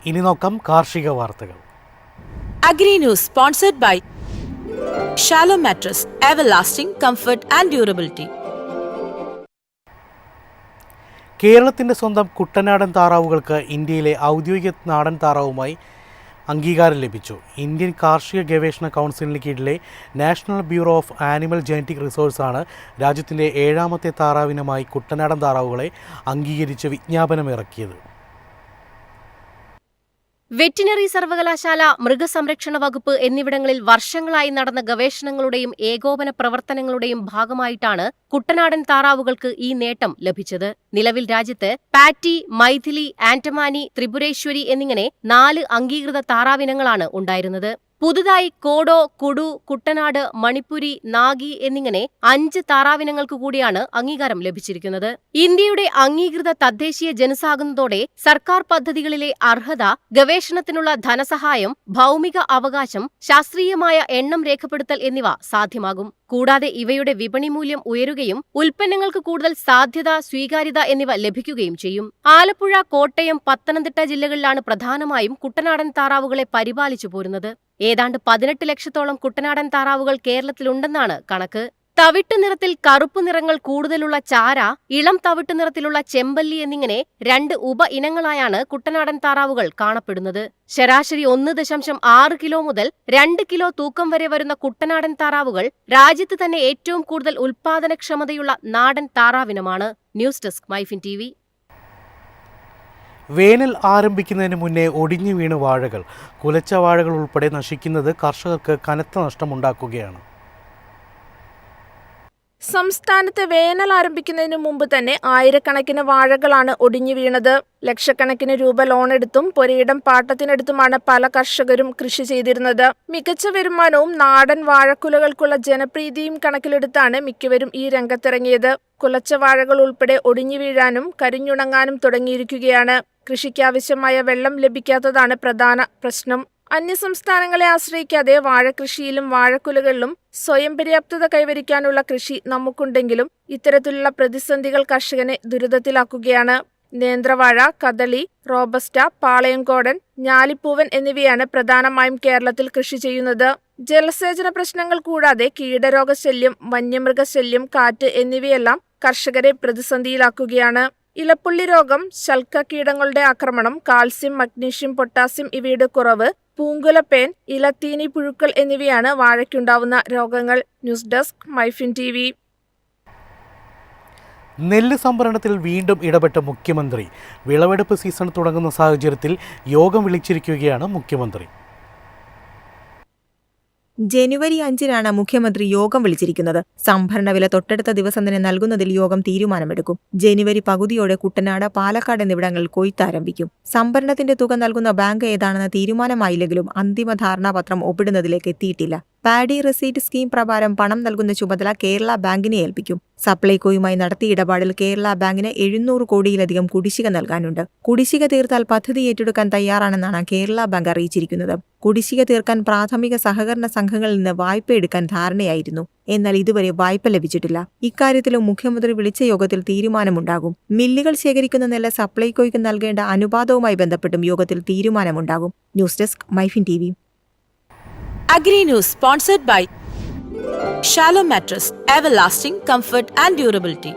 ഇനി നോക്കാം കാർഷിക വാർത്തകൾ. Agri News sponsored by Shallow Mattress, Everlasting Comfort and Durability. കേരളത്തിൻ്റെ സ്വന്തം കുട്ടനാടൻ താറാവുകൾക്ക് ഇന്ത്യയിലെ ഔദ്യോഗിക നാടൻ താറാവുമായി അംഗീകാരം ലഭിച്ചു. ഇന്ത്യൻ കാർഷിക ഗവേഷണ കൗൺസിലിന് കീഴിലെ national bureau of animal genetic റിസോഴ്സാണ് രാജ്യത്തിൻ്റെ 7ാമത്തെ താറാവിനമായി കുട്ടനാടൻ താറാവുകളെ അംഗീകരിച്ച് വിജ്ഞാപനമിറക്കിയത്. വെറ്റിനറി സർവകലാശാല, മൃഗസംരക്ഷണ വകുപ്പ് എന്നിവിടങ്ങളിൽ വർഷങ്ങളായി നടന്ന ഗവേഷണങ്ങളുടെയും ഏകോപന പ്രവർത്തനങ്ങളുടെയും ഭാഗമായിട്ടാണ് കുട്ടനാടൻ താറാവുകൾക്ക് ഈ നേട്ടം ലഭിച്ചത്. നിലവിൽ രാജ്യത്ത് പാറ്റി, മൈഥിലി, ആൻഡമാനി, ത്രിപുരേശ്വരി എന്നിങ്ങനെ 4 അംഗീകൃത താറാവിനങ്ങളാണ് ഉണ്ടായിരുന്നത്. പുതുതായി കോഡോ, കുഡു, കുട്ടനാട്, മണിപ്പുരി, നാഗി എന്നിങ്ങനെ 5 താറാവിനങ്ങൾക്ക് കൂടിയാണ് അംഗീകാരം ലഭിച്ചിരിക്കുന്നത്. ഇന്ത്യയുടെ അംഗീകൃത തദ്ദേശീയ ജനുസാകുന്നതോടെ സർക്കാർ പദ്ധതികളിലെ അർഹത, ഗവേഷണത്തിനുള്ള ധനസഹായം, ഭൗമിക അവകാശം, ശാസ്ത്രീയമായ എണ്ണം രേഖപ്പെടുത്തൽ എന്നിവ സാധ്യമാകും. കൂടാതെ ഇവയുടെ വിപണി മൂല്യം ഉയരുകയും ഉൽപ്പന്നങ്ങൾക്ക് കൂടുതൽ സാധ്യത, സ്വീകാര്യത എന്നിവ ലഭിക്കുകയും ചെയ്യും. ആലപ്പുഴ, കോട്ടയം, പത്തനംതിട്ട ജില്ലകളിലാണ് പ്രധാനമായും കുട്ടനാടൻ താറാവുകളെ പരിപാലിച്ചു പോരുന്നത്. ഏതാണ്ട് 18 ലക്ഷത്തോളം കുട്ടനാടൻ താറാവുകൾ കേരളത്തിലുണ്ടെന്നാണ് കണക്ക്. തവിട്ട് നിറത്തിൽ കറുപ്പ് നിറങ്ങൾ കൂടുതലുള്ള ചാര, ഇളം തവിട്ട് നിറത്തിലുള്ള ചെമ്പല്ലി എന്നിങ്ങനെ 2 ഉപ ഇനങ്ങളായാണ് കുട്ടനാടൻ താറാവുകൾ കാണപ്പെടുന്നത്. ശരാശരി 1.6 കിലോ മുതൽ 2 കിലോ തൂക്കം വരെ വരുന്ന കുട്ടനാടൻ താറാവുകൾ രാജ്യത്ത് തന്നെ ഏറ്റവും കൂടുതൽ ഉൽപാദനക്ഷമതയുള്ള നാടൻ താറാവിനമാണ്. News desk Myfin TV. വേനൽ ആരംഭിക്കുന്നതിന് മുന്നേ ഒടിഞ്ഞു വീണ് വാഴകൾ, കുലച്ച വാഴകൾ ഉൾപ്പെടെ നശിക്കുന്നത് കർഷകർക്ക് കനത്ത നഷ്ടമുണ്ടാക്കുകയാണ്. സംസ്ഥാനത്ത് വേനൽ ആരംഭിക്കുന്നതിന് മുമ്പ് തന്നെ ആയിരക്കണക്കിന് വാഴകളാണ് ഒടിഞ്ഞു വീണത്. ലക്ഷക്കണക്കിന് രൂപ ലോണെടുത്തും പുരയിടം പാട്ടത്തിനെടുത്തുമാണ് പല കർഷകരും കൃഷി ചെയ്തിരുന്നത്. മികച്ച വരുമാനവും നാടൻ വാഴക്കുലകൾക്കുള്ള ജനപ്രീതിയും കണക്കിലെടുത്താണ് മിക്കവരും ഈ രംഗത്തിറങ്ങിയത്. കുലച്ച വാഴകൾ ഉൾപ്പെടെ ഒടിഞ്ഞു വീഴാനും കരിഞ്ഞുണങ്ങാനും തുടങ്ങിയിരിക്കുകയാണ്. കൃഷിക്കാവശ്യമായ വെള്ളം ലഭിക്കാത്തതാണ് പ്രധാന പ്രശ്നം. അന്യസംസ്ഥാനങ്ങളെ ആശ്രയിക്കാതെ വാഴകൃഷിയിലും വാഴക്കുലകളിലും സ്വയം പര്യാപ്തത കൈവരിക്കാനുള്ള കൃഷി നമുക്കുണ്ടെങ്കിലും ഇത്തരത്തിലുള്ള പ്രതിസന്ധികൾ കർഷകനെ ദുരിതത്തിലാക്കുകയാണ്. നേന്ത്രവാഴ, കദളി, റോബസ്റ്റ, പാളയംകോടൻ, ഞാലിപ്പൂവൻ എന്നിവയാണ് പ്രധാനമായും കേരളത്തിൽ കൃഷി ചെയ്യുന്നത്. ജലസേചന പ്രശ്നങ്ങൾ കൂടാതെ കീടരോഗശല്യം, വന്യമൃഗശല്യം, കാറ്റ് എന്നിവയെല്ലാം കർഷകരെ പ്രതിസന്ധിയിലാക്കുകയാണ്. ഇലപ്പുള്ളി രോഗം, ശൽക്കകീടങ്ങളുടെ ആക്രമണം, കാൽസ്യം, മഗ്നീഷ്യം, പൊട്ടാസ്യം ഇവയുടെ കുറവ്, പൂങ്കുലപ്പേൻ, ഇലത്തീനി പുഴുക്കൾ എന്നിവയാണ് വാഴയ്ക്കുണ്ടാവുന്ന രോഗങ്ങൾ. News desk Myfin TV. നെല്ല് സംഭരണത്തിൽ വീണ്ടും ഇടപെട്ട മുഖ്യമന്ത്രി. വിളവെടുപ്പ് സീസൺ തുടങ്ങുന്ന സാഹചര്യത്തിൽ യോഗം വിളിച്ചിരിക്കുകയാണ് മുഖ്യമന്ത്രി. ജനുവരി 5-നാണ് മുഖ്യമന്ത്രി യോഗം വിളിച്ചിരിക്കുന്നത്. സംഭരണ വില തൊട്ടടുത്ത ദിവസം തന്നെ നൽകുന്നതിൽ യോഗം തീരുമാനമെടുക്കും. ജനുവരി പകുതിയോടെ കുട്ടനാട്, പാലക്കാട് എന്നിവിടങ്ങളിൽ കൊയ്ത്താരംഭിക്കും. സംഭരണത്തിന്റെ തുക നൽകുന്ന ബാങ്ക് ഏതാണെന്ന് തീരുമാനമായില്ലെങ്കിലും അന്തിമ ധാരണാപത്രം ഒപ്പിടുന്നതിലേക്ക് എത്തിയിട്ടില്ല. പാഡി റെസീറ്റ് സ്കീം പ്രകാരം പണം നൽകുന്ന ചുമതല കേരള ബാങ്കിനെ ഏൽപ്പിക്കും. സപ്ലൈകോയുമായി നടത്തിയ ഇടപാടിൽ കേരള ബാങ്കിന് 700 കോടിയിലധികം കുടിശ്ശിക നൽകാനുണ്ട്. കുടിശ്ശിക തീർത്താൽ പദ്ധതി ഏറ്റെടുക്കാൻ തയ്യാറാണെന്നാണ് കേരള ബാങ്ക് അറിയിച്ചിരിക്കുന്നത്. കുടിശ്ശിക തീർക്കാൻ പ്രാഥമിക സഹകരണ സംഘങ്ങളിൽ നിന്ന് വായ്പ എടുക്കാൻ ധാരണയായിരുന്നു. എന്നാൽ ഇതുവരെ വായ്പ ലഭിച്ചിട്ടില്ല. ഇക്കാര്യത്തിലും മുഖ്യമന്ത്രി വിളിച്ച യോഗത്തിൽ തീരുമാനമുണ്ടാകും. മില്ലുകൾ ശേഖരിക്കുന്ന നെല്ല് സപ്ലൈകോയ്ക്ക് നൽകേണ്ട അനുപാതവുമായി ബന്ധപ്പെട്ടും യോഗത്തിൽ തീരുമാനമുണ്ടാകും. News desk Myfin TV. Agri News sponsored by Shallow Mattress, Everlasting Comfort and Durability.